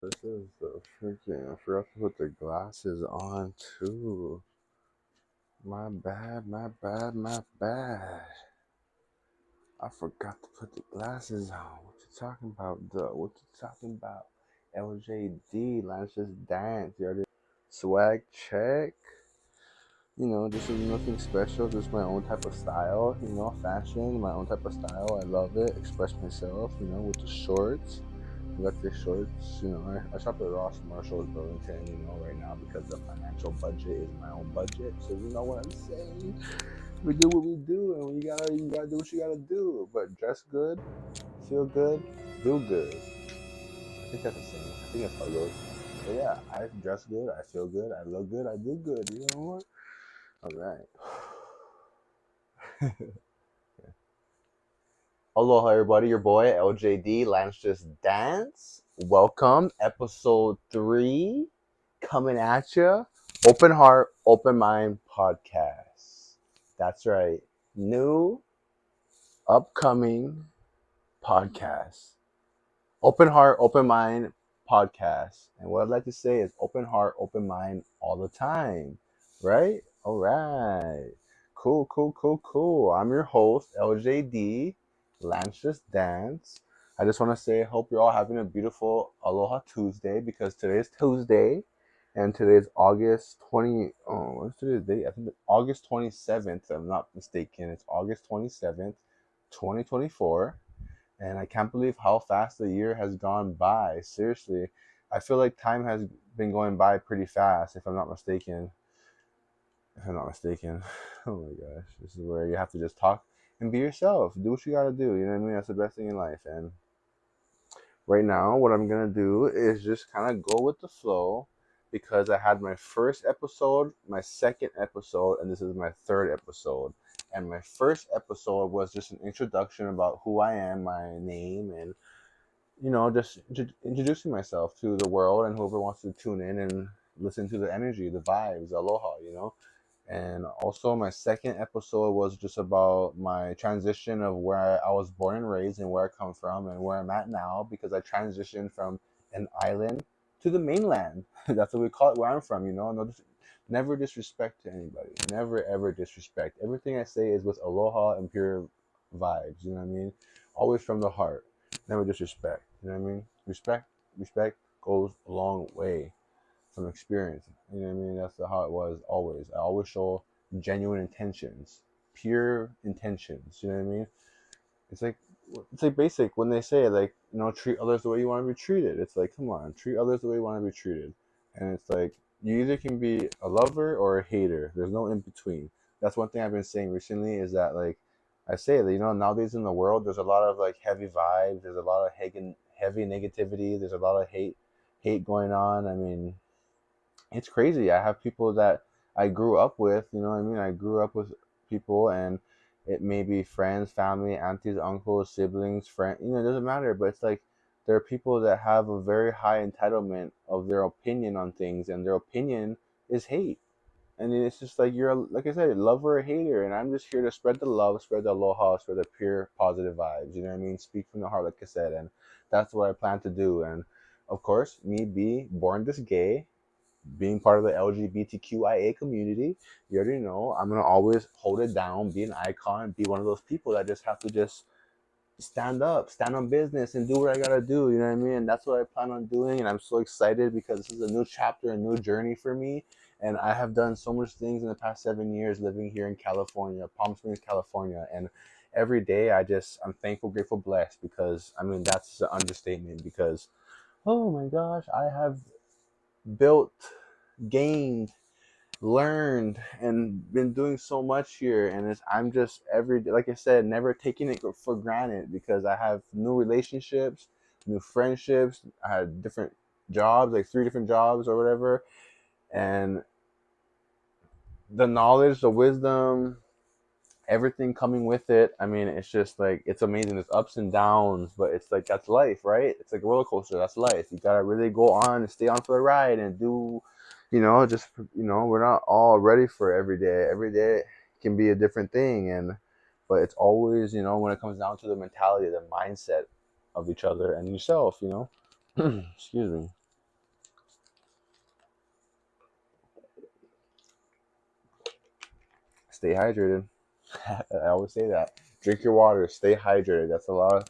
This is the freaking. I forgot to put the glasses on too. My bad, my bad, my bad. I forgot to put the glasses on. What you talking about, though? What you talking about? LJD, let's just dance. You already swag check. This is nothing special. Just my own type of style. Fashion, my own type of style. I love it. Express myself. With the shorts. I got the shorts. I shop at Ross Marshalls Burlington. Right now because the financial budget is my own budget. So you know what I'm saying. We do what we do, and you gotta do what you gotta do. But dress good, feel good, do good. I think that's the same. I think that's how it goes. But yeah, I dress good, I feel good, I look good, I do good. You know what? All right. Aloha, everybody. Your boy LJD, Lance Just Dance. Welcome, episode 3, coming at you. Open Heart, Open Mind podcast. That's right. New, upcoming podcast. Open Heart, Open Mind podcast. And what I'd like to say is open heart, open mind all the time. Right? All right. Cool, cool, cool, cool. I'm your host, LJD, Lance Just Dance. I just want to say, hope you're all having a beautiful Aloha Tuesday because today's Tuesday and today's August 20. Oh, what's today's date? I think it's August 27th, if I'm not mistaken. It's August 27th, 2024. And I can't believe how fast the year has gone by. Seriously, I feel like time has been going by pretty fast, if I'm not mistaken. If I'm not mistaken. Oh my gosh. This is where you have to just talk and be yourself. Do what you gotta do. You know what I mean? That's the best thing in life. And right now, what I'm gonna do is just kind of go with the flow because I had my first episode, my second episode, and this is my third episode. And my first episode was just an introduction about who I am, my name, and just introducing myself to the world and whoever wants to tune in and listen to the energy, the vibes, aloha. And also, my second episode was just about my transition of where I was born and raised and where I come from and where I'm at now because I transitioned from an island to the mainland. That's what we call it where I'm from, No, never disrespect to anybody. Never, ever disrespect. Everything I say is with aloha and pure vibes, you know what I mean? Always from the heart. Never disrespect, you know what I mean? Respect goes a long way from experience. You know what I mean? That's how it was always. I always show genuine intentions, pure intentions. You know what I mean? It's like basic when they say like treat others the way you want to be treated. It's like come on, treat others the way you want to be treated, and it's like you either can be a lover or a hater. There's no in between. That's one thing I've been saying recently is that like I say that nowadays in the world there's a lot of like heavy vibes. There's a lot of heavy negativity. There's a lot of hate going on. I mean, it's crazy. I have people that I grew up with, you know what I mean? I grew up with people and it may be friends, family, aunties, uncles, siblings, friends, it doesn't matter. But it's like there are people that have a very high entitlement of their opinion on things and their opinion is hate. And then it's just like like I said, a lover or a hater. And I'm just here to spread the love, spread the aloha, spread the pure positive vibes. You know what I mean? Speak from the heart, like I said. And that's what I plan to do. And of course, me be born this gay, being part of the LGBTQIA community, you already know I'm gonna always hold it down, be an icon, be one of those people that just have to just stand up, stand on business, and do what I gotta do. You know what I mean? And that's what I plan on doing, and I'm so excited because this is a new chapter, a new journey for me. And I have done so much things in the past 7 years living here in California, Palm Springs, California, and every day I'm thankful, grateful, blessed because I mean that's an understatement because oh my gosh, I have built, gained, learned, and been doing so much here. And I'm just every day, like I said, never taking it for granted because I have new relationships, new friendships. I had different jobs, like 3 different jobs or whatever. And the knowledge, the wisdom, everything coming with it. I mean, it's just like it's amazing. There's ups and downs, but it's like that's life, right? It's like a roller coaster. That's life. You gotta really go on and stay on for the ride and do, just we're not all ready for every day. Every day can be a different thing, but it's always when it comes down to the mentality, the mindset of each other and yourself. Excuse me. stay hydrated. I always say that. Drink your water, stay hydrated. That's a lot of,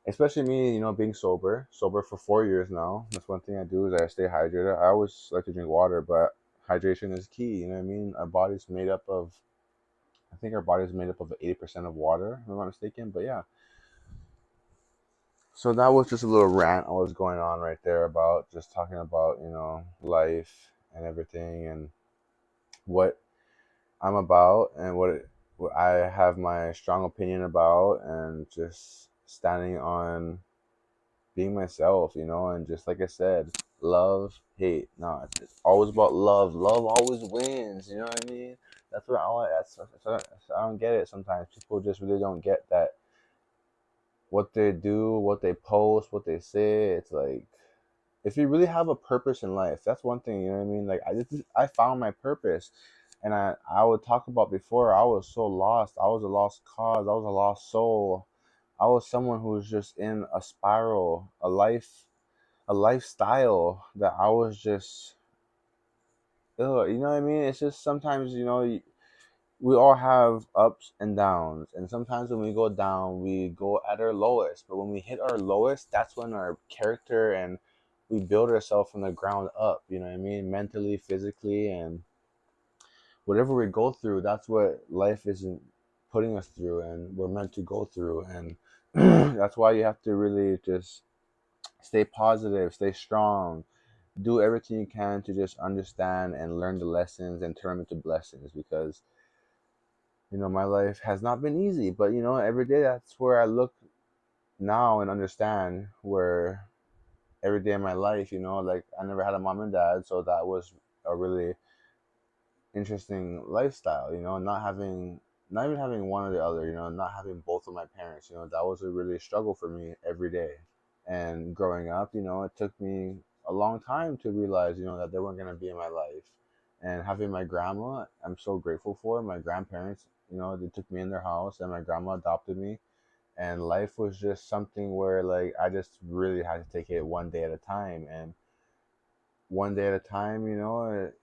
especially me, being sober for 4 years now. That's one thing I do is I stay hydrated. I always like to drink water, but hydration is key. You know what I mean? I think our body's made up of 80% of water, if I'm not mistaken. But yeah, so that was just a little rant I was going on right there about just talking about, life and everything and what I'm about and what I have my strong opinion about and just standing on being myself, and just like I said, love, hate. No, it's always about love. Love always wins. You know what I mean? That's what I want. I don't get it sometimes. People just really don't get that what they do, what they post, what they say. It's like if you really have a purpose in life, that's one thing. You know what I mean? Like I found my purpose, and I would talk about before. I was so lost. I was a lost cause. I was a lost soul. I was someone who was just in a spiral, a lifestyle that I was just, ugh, you know what I mean? It's just sometimes, we all have ups and downs, and sometimes when we go down, we go at our lowest. But when we hit our lowest, that's when our character and we build ourselves from the ground up. You know what I mean? Mentally, physically, and whatever we go through, that's what life isn't putting us through, and we're meant to go through. And that's why you have to really just stay positive, stay strong, do everything you can to just understand and learn the lessons and turn them into blessings because my life has not been easy, but every day that's where I look now and understand where every day of my life, like I never had a mom and dad, so that was a really interesting lifestyle, not even having one or the other, not having both of my parents, that was a really struggle for me every day. And growing up, it took me a long time to realize, that they weren't going to be in my life. And having my grandma, I'm so grateful for. My grandparents, they took me in their house and my grandma adopted me. And life was just something where, like, I just really had to take it one day at a time. And one day at a time,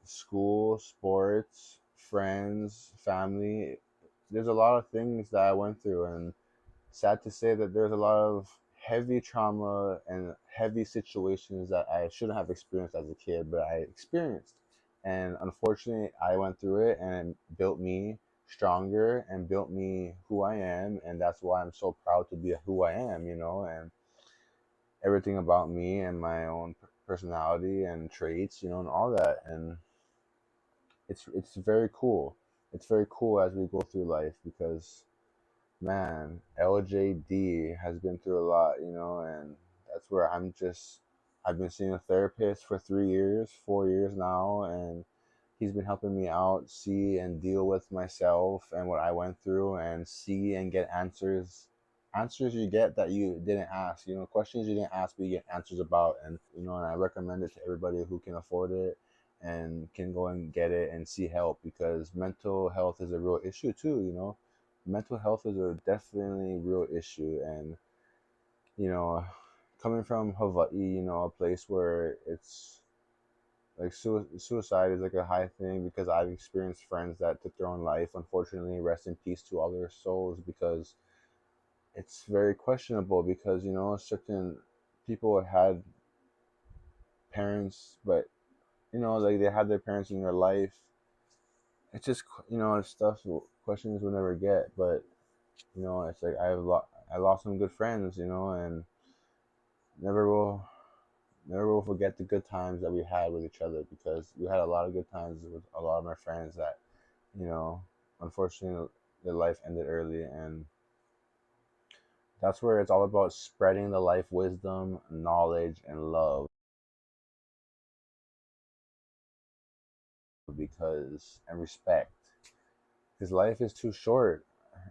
school, sports, friends, family. There's a lot of things that I went through. And sad to say that there's a lot of heavy trauma and heavy situations that I shouldn't have experienced as a kid, but I experienced. And unfortunately, I went through it and it built me stronger and built me who I am. And that's why I'm so proud to be who I am, and everything about me and my own personality and traits, and all that. And it's very cool. It's very cool as we go through life because man, LJD has been through a lot, and that's where I've been seeing a therapist for 3 years, 4 years now, and he's been helping me out, see and deal with myself and what I went through, and see and get answers you get that you didn't ask, questions you didn't ask, but you get answers about. And I recommend it to everybody who can afford it and can go and get it and see help because mental health is a real issue too, mental health is a definitely real issue. And you know coming from Hawaii, a place where it's like suicide is like a high thing because I've experienced friends that took their own life. Unfortunately, rest in peace to all their souls because it's very questionable because certain people had parents, but like they had their parents in their life. It's just it's stuff, questions we'll never get. But it's like I lost some good friends, and never will never will forget the good times that we had with each other because we had a lot of good times with a lot of my friends that you know unfortunately their life ended early. And that's where it's all about spreading the life wisdom, knowledge, and love because and respect because life is too short.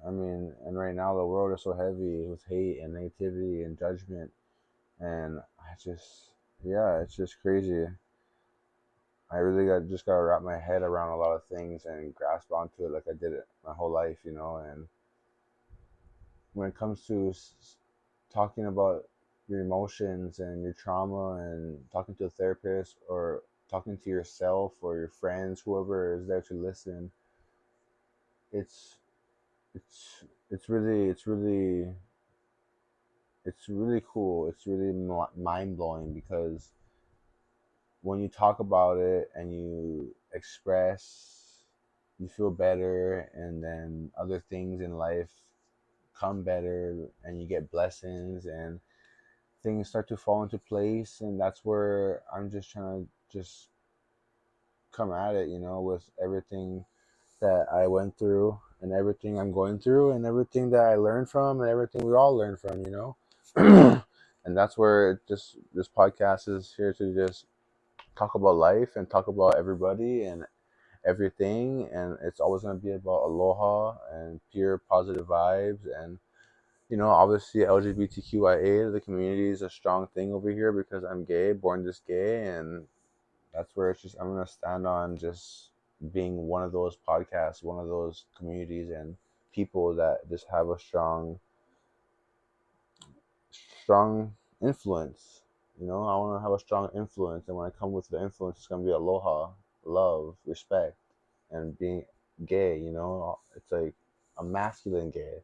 I mean, and right now the world is so heavy with hate and negativity and judgment. And I just, yeah, it's just crazy. I really just got to wrap my head around a lot of things and grasp onto it like I did it my whole life, And when it comes to talking about your emotions and your trauma and talking to a therapist or talking to yourself or your friends, whoever is there to listen, it's it's it's really cool. It's really mind blowing because when you talk about it and you express, you feel better, and then other things in life come better, and you get blessings, and things start to fall into place. And that's where I'm just trying to just come at it, with everything that I went through and everything I'm going through and everything that I learned from and everything we all learn from. And that's where this podcast is here to just talk about life and talk about everybody and everything. And it's always going to be about aloha and pure positive vibes. And obviously LGBTQIA, the community is a strong thing over here because I'm gay, born this gay. And that's where it's just I'm gonna stand on just being one of those podcasts, one of those communities and people that just have a strong influence. I want to have a strong influence, and when I come with the influence, it's gonna be aloha, love, respect, and being gay. It's like a masculine gay.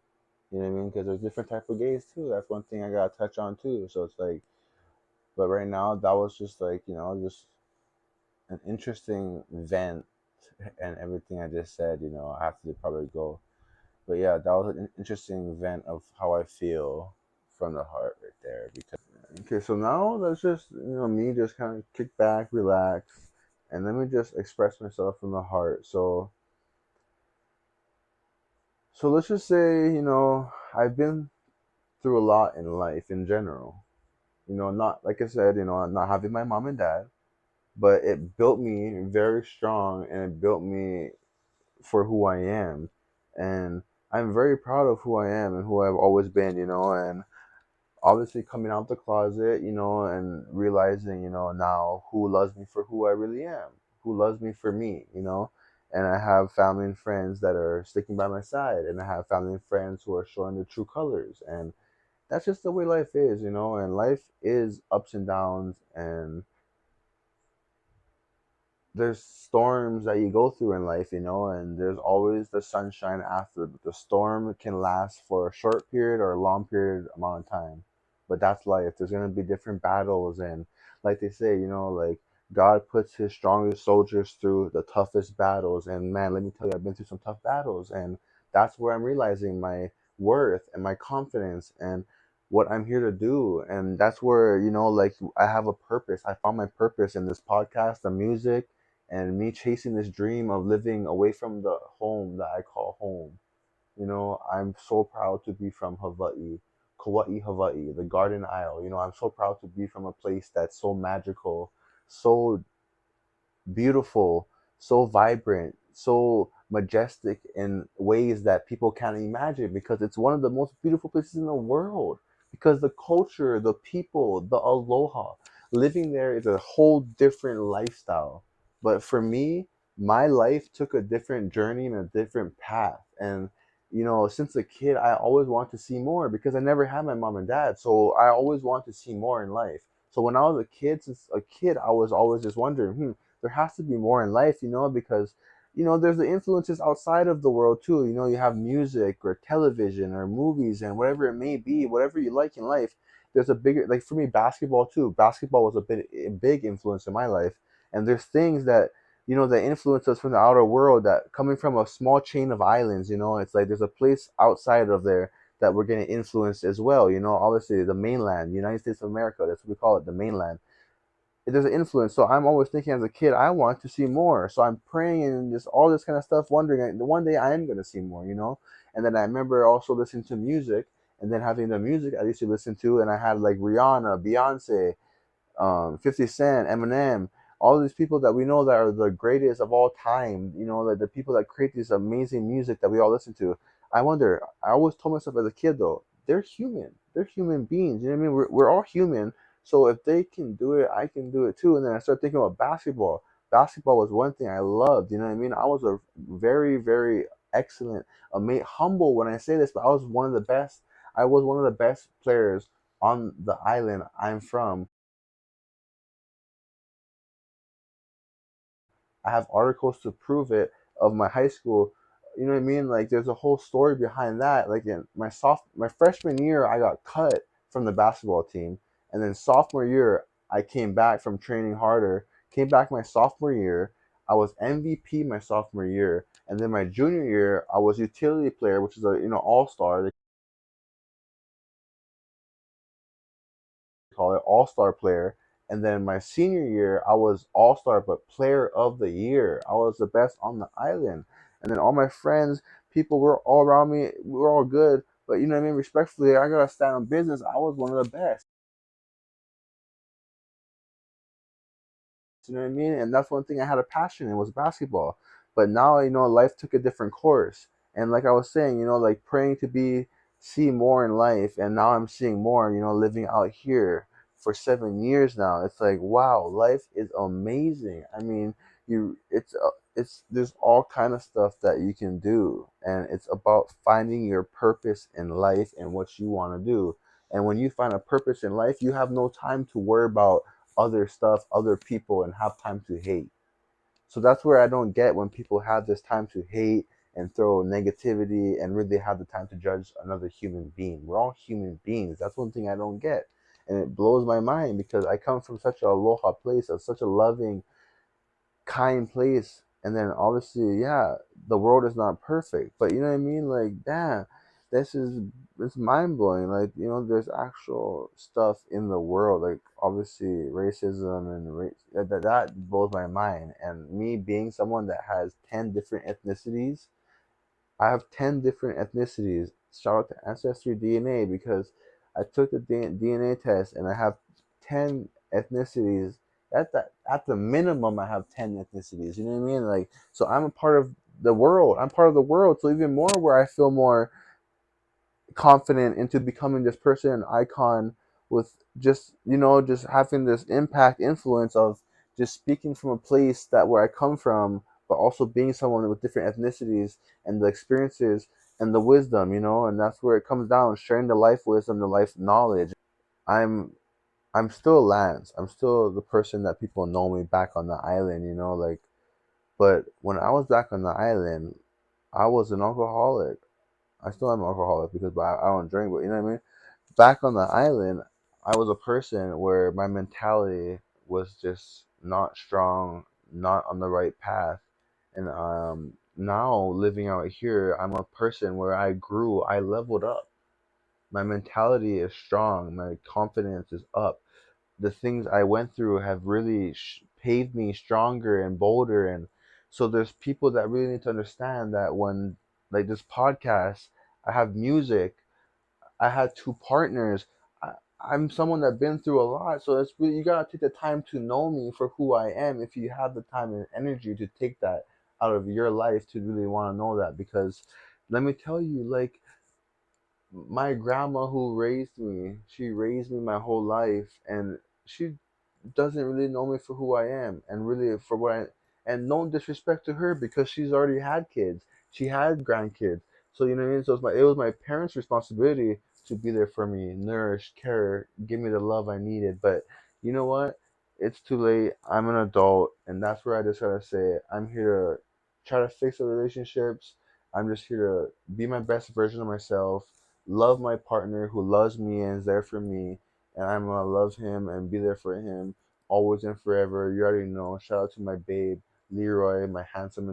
You know what I mean? Because there's different type of gays too. That's one thing I gotta touch on too. So it's like, but right now that was just like just an interesting vent and everything I just said. I have to probably go. But yeah, that was an interesting vent of how I feel from the heart right there. Because okay, so now let's just me just kind of kick back, relax, and let me just express myself from the heart. So let's just say I've been through a lot in life in general. Not like I said, not having my mom and dad, but it built me very strong and it built me for who I am. And I'm very proud of who I am and who I've always been. And obviously coming out the closet, and realizing, now who loves me for who I really am, who loves me for me. And I have family and friends that are sticking by my side, and I have family and friends who are showing their true colors. And that's just the way life is. And life is ups and downs, and there's storms that you go through in life, and there's always the sunshine after. The storm can last for a short period or a long period amount of time. But that's life. There's gonna be different battles, and like they say, like God puts his strongest soldiers through the toughest battles. And man, let me tell you, I've been through some tough battles, and that's where I'm realizing my worth and my confidence and what I'm here to do. And that's where, like I have a purpose. I found my purpose in this podcast, the music, and me chasing this dream of living away from the home that I call home. I'm so proud to be from Hawaii, Kauai, Hawaii, the Garden Isle. I'm so proud to be from a place that's so magical, so beautiful, so vibrant, so majestic in ways that people can't imagine, because it's one of the most beautiful places in the world. Because the culture, the people, the aloha, living there is a whole different lifestyle. But for me, my life took a different journey and a different path. And since a kid, I always want to see more because I never had my mom and dad. So I always want to see more in life. So when I was a kid, since a kid, I was always just wondering, there has to be more in life, because there's the influences outside of the world too. You have music or television or movies and whatever it may be, whatever you like in life. There's a bigger, like for me, basketball too. Basketball was a big influence in my life. And there's things that that influence us from the outer world, that coming from a small chain of islands. It's like there's a place outside of there that we're getting influenced as well. Obviously the mainland, United States of America, that's what we call it, the mainland. There's an influence. So I'm always thinking as a kid, I want to see more. So I'm praying and just all this kind of stuff, wondering one day I am going to see more. And then I remember also listening to music, and then having the music I used to listen to, and I had like Rihanna, Beyonce, 50 Cent, Eminem, all these people that we know that are the greatest of all time, the people that create this amazing music that we all listen to. I wonder, I always told myself as a kid though, they're human. They're human beings. You know what I mean? We're all human. So if they can do it, I can do it too. And then I started thinking about basketball. Basketball was one thing I loved. You know what I mean? I was a very, very excellent, humble when I say this, but I was one of the best. I was one of the best players on the island I'm from. I have articles to prove it of my high school. you know what I mean? Like there's a whole story behind that. Like in my freshman year, I got cut from the basketball team, and then sophomore year, I came back from training harder. Came back my sophomore year, I was MVP my sophomore year, and then my junior year, I was utility player, which is a all star. They call it all star player. And then my senior year, I was all star, but player of the year. I was the best on the island. And then all my friends, people were all around me. We were all good, but you know what I mean. Respectfully, I gotta stand on business. I was one of the best. You know what I mean? And that's one thing I had a passion in was basketball. But now, life took a different course. And like I was saying, like praying to see more in life. And now I'm seeing more, living out here for 7 years now. It's like, wow, life is amazing. I mean, there's all kind of stuff that you can do. And it's about finding your purpose in life and what you want to do. And when you find a purpose in life, you have no time to worry about other stuff, other people, and have time to hate. So that's where I don't get when people have this time to hate and throw negativity and really have the time to judge another human being. We're all human beings. That's one thing I don't get. And it blows my mind because I come from such a aloha place of such a loving, kind place. And then obviously, yeah, the world is not perfect, but you know what I mean? Like, damn, this is it's mind blowing. Like, there's actual stuff in the world, like obviously racism and that blows my mind. And me being someone that has 10 different ethnicities, I have 10 different ethnicities. Shout out to Ancestry DNA because I took the DNA test and I have 10 ethnicities. At the minimum, I have 10 ethnicities. You know what I mean? Like, so I'm a part of the world. I'm part of the world. So even more, where I feel more confident into becoming this person, an icon, with just having this impact, influence of just speaking from a place that where I come from, but also being someone with different ethnicities and the experiences and the wisdom, and that's where it comes down, sharing the life wisdom, the life knowledge. I'm i'm still Lance. I'm still the person that people know me back on the island, like, but when I was back on the island, I was an alcoholic. I still am an alcoholic because I don't drink, but you know what I mean. Back on the island, I was a person where my mentality was just not strong, not on the right path. And now living out here, I'm a person where I grew, I leveled up. My mentality is strong, my confidence is up. The things I went through have really paved me stronger and bolder. And so there's people that really need to understand that when, like this podcast, I have music, I had two partners. I, I'm someone that's been through a lot, so it's really, you gotta take the time to know me for who I am. If you have the time and energy to take that out of your life to really want to know that, because let me tell you, like my grandma who raised me, she raised me my whole life, and she doesn't really know me for who I am and really for what I, and no disrespect to her because she's already had kids. She had grandkids. So you know what I mean? So it was my parents' responsibility to be there for me, nourish, care, give me the love I needed. But you know what? It's too late. I'm an adult, and that's where I just gotta say I'm here to try to fix the relationships. I'm just here to be my best version of myself, love my partner who loves me and is there for me, and I'm gonna love him and be there for him always and forever. You already know. Shout out to my babe, Leroy, my handsome,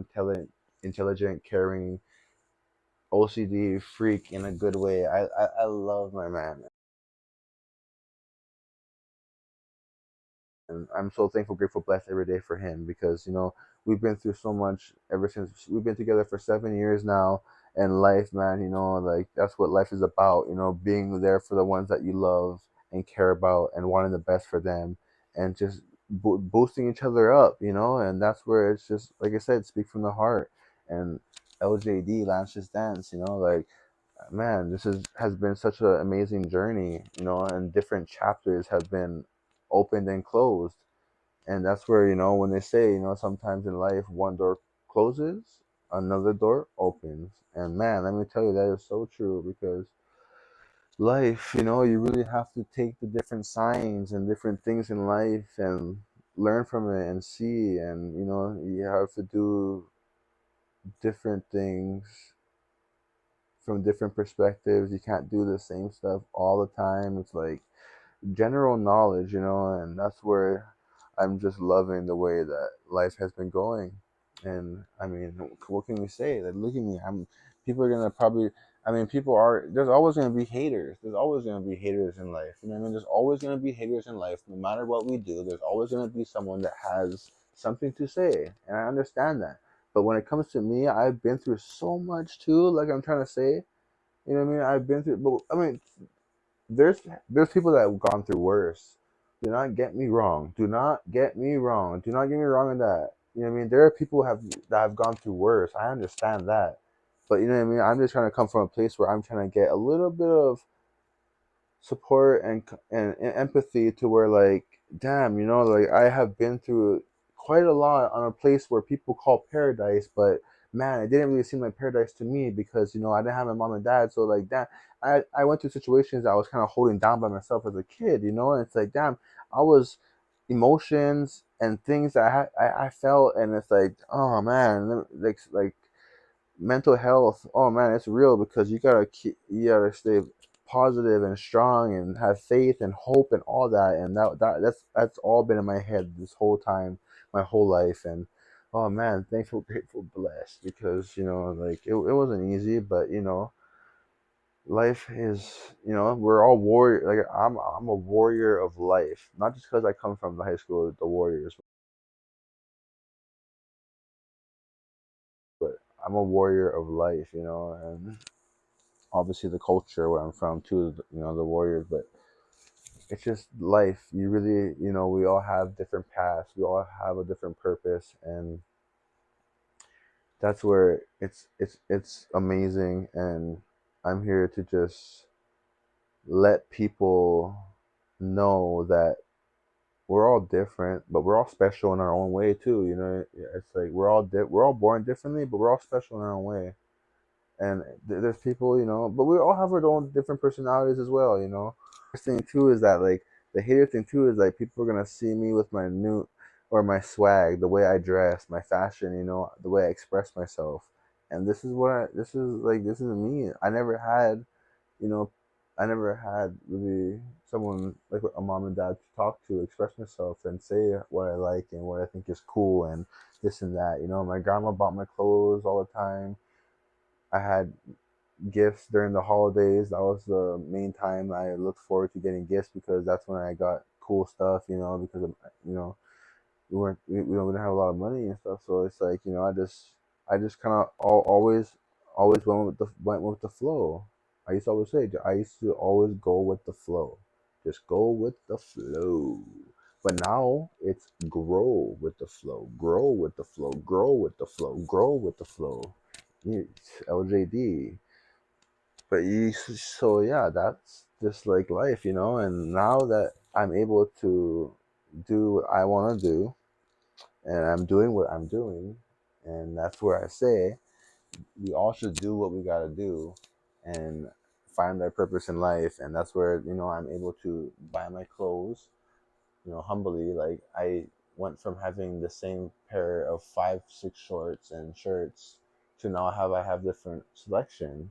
intelligent, caring, OCD freak in a good way. I love my man. And I'm so thankful, grateful, blessed every day for him because we've been through so much ever since we've been together for 7 years now. And life, man, like that's what life is about. Being there for the ones that you love and care about, and wanting the best for them, and just boosting each other up. And that's where it's just like I said, speak from the heart. And LJD, Lance Just Dance. Like, man, this has been such an amazing journey, and different chapters have been opened and closed. And that's where, when they say, sometimes in life one door closes, another door opens. And man, let me tell you, that is so true because life, you really have to take the different signs and different things in life and learn from it and see. And, you have to do different things from different perspectives. You can't do the same stuff all the time. It's like general knowledge, and that's where I'm just loving the way that life has been going. And I mean, what can we say? Like, look at me. People are gonna probably. I mean, people are. There's always gonna be haters. There's always gonna be haters in life. You know what I mean? There's always gonna be haters in life. No matter what we do, there's always gonna be someone that has something to say, and I understand that. But when it comes to me, I've been through so much too. Like I'm trying to say, you know what I mean? I've been through, but I mean, there's there's people that have gone through worse. Do not get me wrong. Do not get me wrong. Do not get me wrong in that. You know what I mean? There are people that have gone through worse. I understand that. But you know what I mean? I'm just trying to come from a place where I'm trying to get a little bit of support and empathy to where like damn, like I have been through quite a lot on a place where people call paradise, but man, it didn't really seem like paradise to me because I didn't have my mom and dad. So like damn, I went through situations that I was kind of holding down by myself as a kid, and it's like damn, I was emotions and things that I felt, and it's like oh man, like mental health, oh man, it's real because you gotta stay positive and strong and have faith and hope and all that. And that's all been in my head this whole time, my whole life. And oh man, thankful, grateful, blessed, because like it wasn't easy, but life is, we're all warrior. Like I'm a warrior of life, not just because I come from the high school the warriors, but I'm a warrior of life, and obviously the culture where I'm from too, the Warriors, but it's just life. You really, we all have different paths. We all have a different purpose, and that's where it's amazing. And I'm here to just let people know that we're all different, but we're all special in our own way too. It's like we're all born differently, but we're all special in our own way. And there's people, but we all have our own different personalities as well. Thing too is that like the hater thing too is like people are gonna see me with my new or my swag, the way I dress, my fashion, the way I express myself. And this is me. You know, I never had really someone like a mom and dad to talk to, express myself and say what I like and what I think is cool and this and that. My grandma bought my clothes all the time. I had gifts during the holidays. That was the main time I looked forward to getting gifts because that's when I got cool stuff, because you know, we didn't have a lot of money and stuff. So it's like, I just kind of always went with the flow. I used to always go with the flow. Just go with the flow. But now it's grow with the flow, grow with the flow, grow with the flow, grow with the flow. LJD. But so yeah, that's just like life, and now that I'm able to do what I want to do, and I'm doing what I'm doing, and that's where I say we all should do what we got to do and find our purpose in life. And that's where I'm able to buy my clothes, humbly. Like I went from having the same pair of 5 6 shorts and shirts to now I have different selection.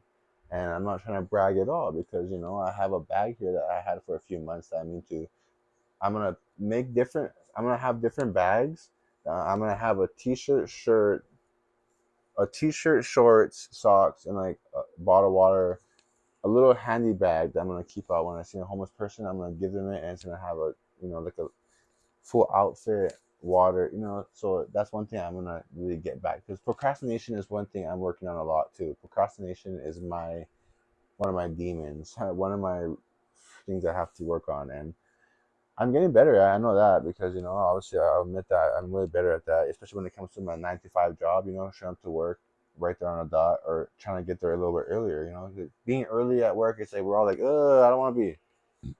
And I'm not trying to brag at all because I have a bag here that I had for a few months that I'm gonna I'm gonna have different bags. I'm gonna have a t-shirt, shirt, a t-shirt, shorts, socks, and like a bottle of water, a little handy bag that I'm gonna keep out when I see a homeless person. I'm gonna give them it, and it's gonna have a like a full outfit, water. So that's one thing I'm gonna really get back, because procrastination is one thing I'm working on a lot too. Procrastination is one of my demons, one of my things I have to work on, and I'm getting better at it. I know that because obviously I'll admit that I'm way better at that, especially when it comes to my 9 to 5 job. Showing up to work right there on the dot, or trying to get there a little bit earlier. Being early at work, it's like we're all like, I don't want to be.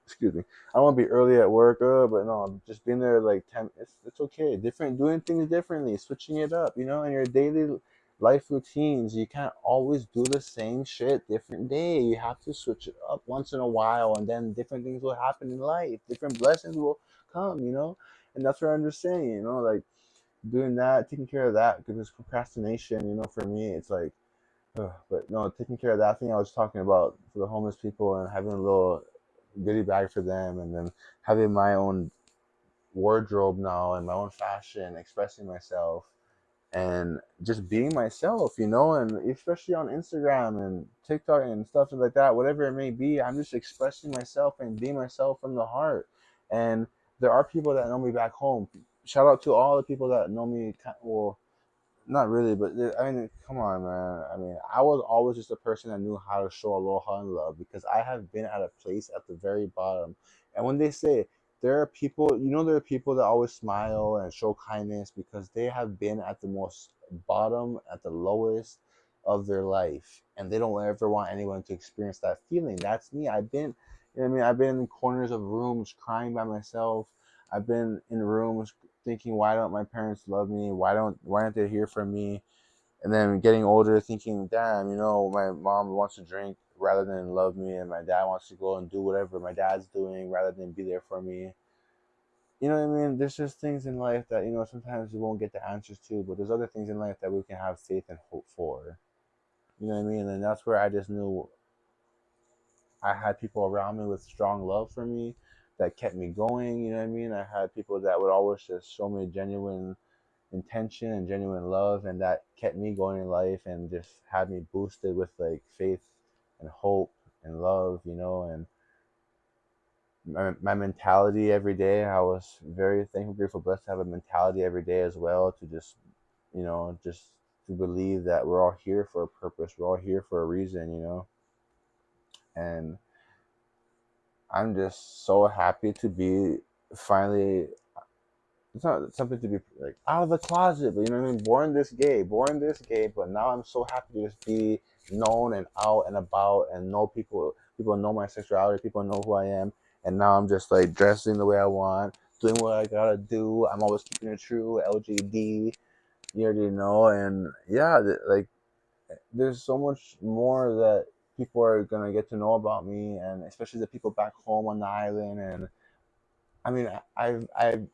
Excuse me. I don't want to be early at work, but no, I'm just being there like 10. It's okay. Different, doing things differently, switching it up. In your daily life routines, you can't always do the same shit different day. You have to switch it up once in a while, and then different things will happen in life. Different blessings will come. And that's what I'm just saying. Like doing that, taking care of that, because procrastination, for me, it's like, ugh, but no, taking care of that thing I was talking about for the homeless people and having a little goodie bag for them, and then having my own wardrobe now and my own fashion, expressing myself and just being myself, and especially on Instagram and TikTok and stuff like that, whatever it may be, I'm just expressing myself and being myself from the heart. And there are people that know me back home. Shout out to all the people that know me. Well, not really, but I mean, come on, man. I mean, I was always just a person that knew how to show aloha and love because I have been at a place at the very bottom. And when they say there are people, there are people that always smile and show kindness because they have been at the most bottom, at the lowest of their life, and they don't ever want anyone to experience that feeling. That's me. I've been, I've been in corners of rooms crying by myself. I've been in rooms thinking, why don't my parents love me? Why aren't they here for me? And then getting older, thinking, damn, my mom wants to drink rather than love me, and my dad wants to go and do whatever my dad's doing rather than be there for me. You know what I mean? There's just things in life that sometimes we won't get the answers to, but there's other things in life that we can have faith and hope for. You know what I mean? And that's where I just knew I had people around me with strong love for me that kept me going. You know what I mean? I had people that would always just show me genuine intention and genuine love, and that kept me going in life and just had me boosted with like faith and hope and love, and my mentality every day. I was very thankful, grateful, blessed to have a mentality every day as well, to just just to believe that we're all here for a purpose, we're all here for a reason, and I'm just so happy to be finally, it's not something to be like out of the closet, but you know what I mean? Born this gay, but now I'm so happy to just be known and out and about and know people know my sexuality, people know who I am, and now I'm just like dressing the way I want, doing what I gotta do. I'm always keeping it true, LGD, you already know, and yeah, like there's so much more that people are gonna get to know about me, and especially the people back home on the island. And I mean, I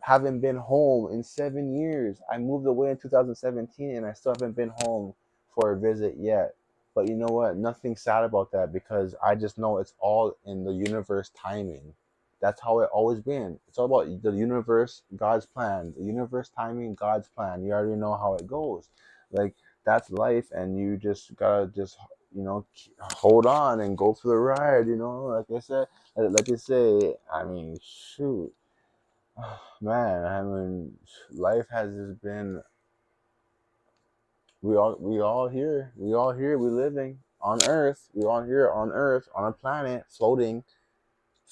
haven't been home in 7 years. I moved away in 2017, and I still haven't been home for a visit yet. But you know what? Nothing sad about that because I just know it's all in the universe timing. That's how it always been. It's all about the universe, God's plan. The universe timing, God's plan. You already know how it goes. Like that's life, and you just gotta just hold on and go for the ride. Like I said, like they say. I mean, shoot. Man, I mean, life has just been. We all here. We living on Earth. We all here on Earth on a planet, floating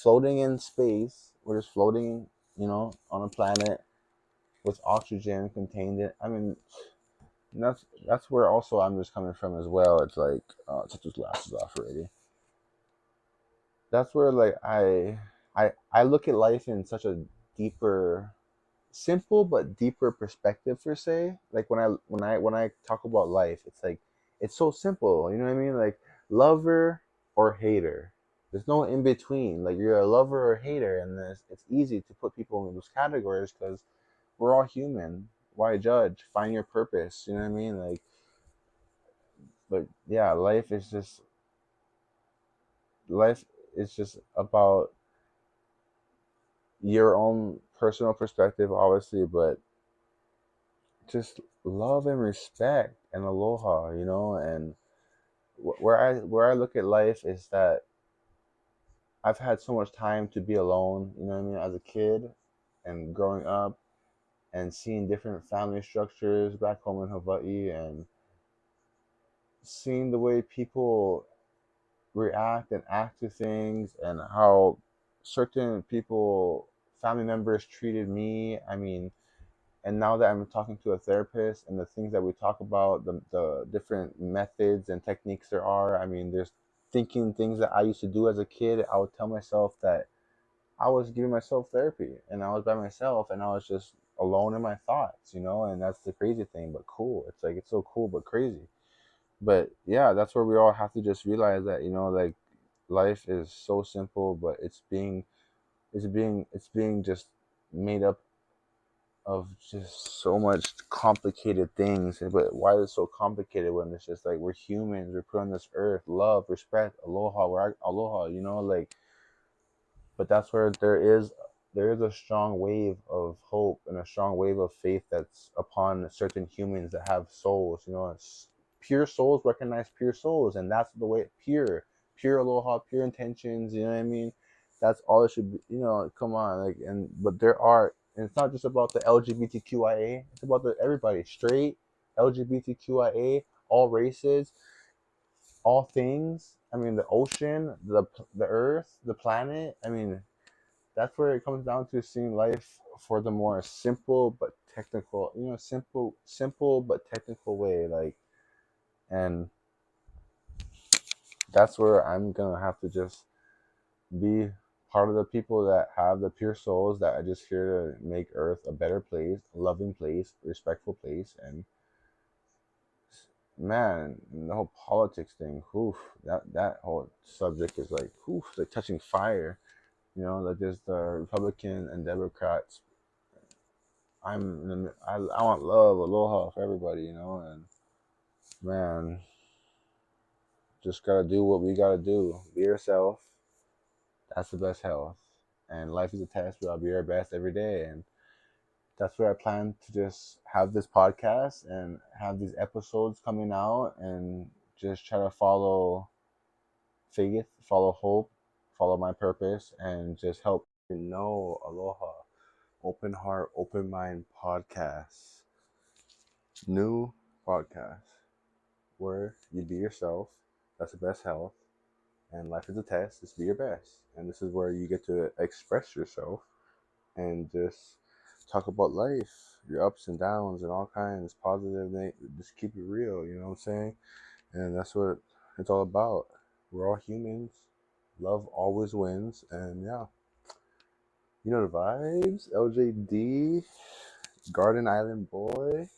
in space. We're just floating, on a planet with oxygen contained in. I mean, that's where also I'm just coming from as well. It's like, took those glasses off already. That's where like I look at life in such a deeper, simple but deeper perspective per se. Like when I talk about life, it's like it's so simple. You know what I mean? Like lover or hater. There's no in between. Like you're a lover or hater, and it's easy to put people in those categories because we're all human. Why judge? Find your purpose. You know what I mean? Like, but yeah, life is just about your own personal perspective, obviously, but just love and respect and aloha, and where I look at life is that I've had so much time to be alone, you know what I mean, as a kid and growing up and seeing different family structures back home in Hawaii and seeing the way people react and act to things and how certain people, family members treated me. I mean, and now that I'm talking to a therapist and the things that we talk about, the different methods and techniques there are, I mean, there's thinking things that I used to do as a kid. I would tell myself that I was giving myself therapy and I was by myself and I was just alone in my thoughts, and that's the crazy thing, but cool. It's like, it's so cool, but crazy. But yeah, that's where we all have to just realize that, like life is so simple, but it's being just made up of just so much complicated things. But why is it so complicated when it's just like we're humans, we're put on this earth, love, respect, aloha, aloha, like. But that's where there is a strong wave of hope and a strong wave of faith that's upon certain humans that have souls. Pure souls recognize pure souls, and that's the way. Pure aloha, pure intentions. You know what I mean? That's all it should be. Come on, like, and but there are, and it's not just about the LGBTQIA. It's about everybody, straight, LGBTQIA, all races, all things. I mean, the ocean, the earth, the planet. I mean, that's where it comes down to seeing life for the more simple but technical, simple but technical way. Like, and that's where I'm gonna have to just be part of the people that have the pure souls that are just here to make Earth a better place, a loving place, respectful place. And man, the whole politics thing, oof, that whole subject is like, oof, like touching fire. Like there's the Republican and Democrats. I want love, aloha for everybody, and man, just gotta do what we gotta do. Be yourself. That's the best health. And life is a test. We gotta be our best every day. And that's where I plan to just have this podcast and have these episodes coming out and just try to follow faith, follow hope, follow my purpose, and just help aloha. Open Heart, Open Mind podcast. New podcast where you be yourself. That's the best health. And life is a test. Just be your best. And this is where you get to express yourself and just talk about life, your ups and downs and all kinds, positive, just keep it real, you know what I'm saying? And that's what it's all about. We're all humans. Love always wins. And yeah, you know the vibes. LJD, Garden Island boy.